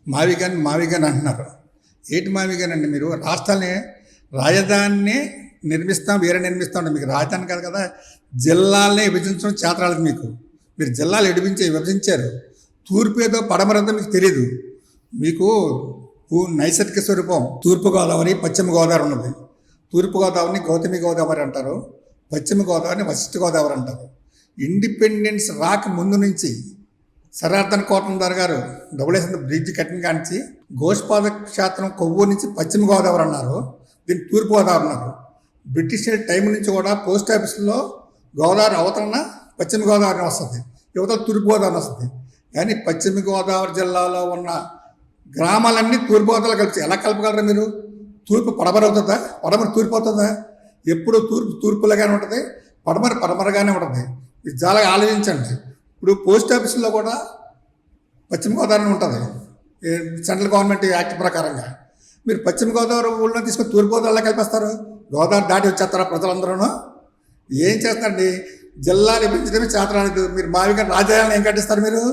మావిగాని మావిగాని అంటున్నారు. ఏంటి మావిగానండి మీరు? రాష్ట్రాన్ని రాజధానిని నిర్మిస్తాం, వేరే నిర్మిస్తాం అంటే మీకు రాజధాని కాదు కదా, జిల్లాల్ని విభజించడం చేతరాలేదు మీకు. మీరు జిల్లాలు విభజించారు. తూర్పు ఏదో పడమరేదో మీకు తెలియదు. మీకు నైసర్గిక స్వరూపం తూర్పుగోదావరి, పశ్చిమ గోదావరి ఉన్నది. తూర్పుగోదావరిని గౌతమి గోదావరి అంటారు, పశ్చిమ గోదావరిని వశిష్ఠ గోదావరి అంటారు. ఇండిపెండెన్స్ రాక ముందు నుంచి సరార్థన్ కోటందార్ గారు డబులేసిన బ్రిడ్జ్ కట్టిన కానించి గోష్పాద క్షేత్రం కొవ్వూరు నుంచి పశ్చిమ గోదావరి అన్నారు, దీన్ని తూర్పు గోదావరి అన్నారు. బ్రిటిష్ టైం నుంచి కూడా పోస్ట్ ఆఫీసులో గోదావరి అవతలన పశ్చిమ గోదావరి వస్తుంది, యువతల తూర్పు గోదావరి వస్తుంది. కానీ పశ్చిమ గోదావరి జిల్లాలో ఉన్న గ్రామాలన్నీ తూర్పు గోదావరి కలిసి ఎలా కలపగలరా మీరు? తూర్పు పడమర అవుతుందా? పడమర తూర్పు అవుతుందా? ఎప్పుడు తూర్పు తూర్పులాగానే ఉంటుంది, పడమర పడమరగానే ఉంటుంది. ఇది చాలా ఆలోచించండి. ఇప్పుడు పోస్ట్ ఆఫీసులో కూడా పశ్చిమ గోదావరి ఉంటుంది సెంట్రల్ గవర్నమెంట్ యాక్ట్ ప్రకారంగా. మీరు పశ్చిమ గోదావరి ఊళ్ళో తీసుకొని తూర్పు గోదావరిలో కలిపేస్తారు, గోదావరి దాటి వచ్చేస్తారా ప్రజలందరూ? ఏం చేస్తారండి? జిల్లాలు విభజించడమే చేతరాలేదు. మీరు మావిగా రాజధానిని ఏం కట్టిస్తారు మీరు?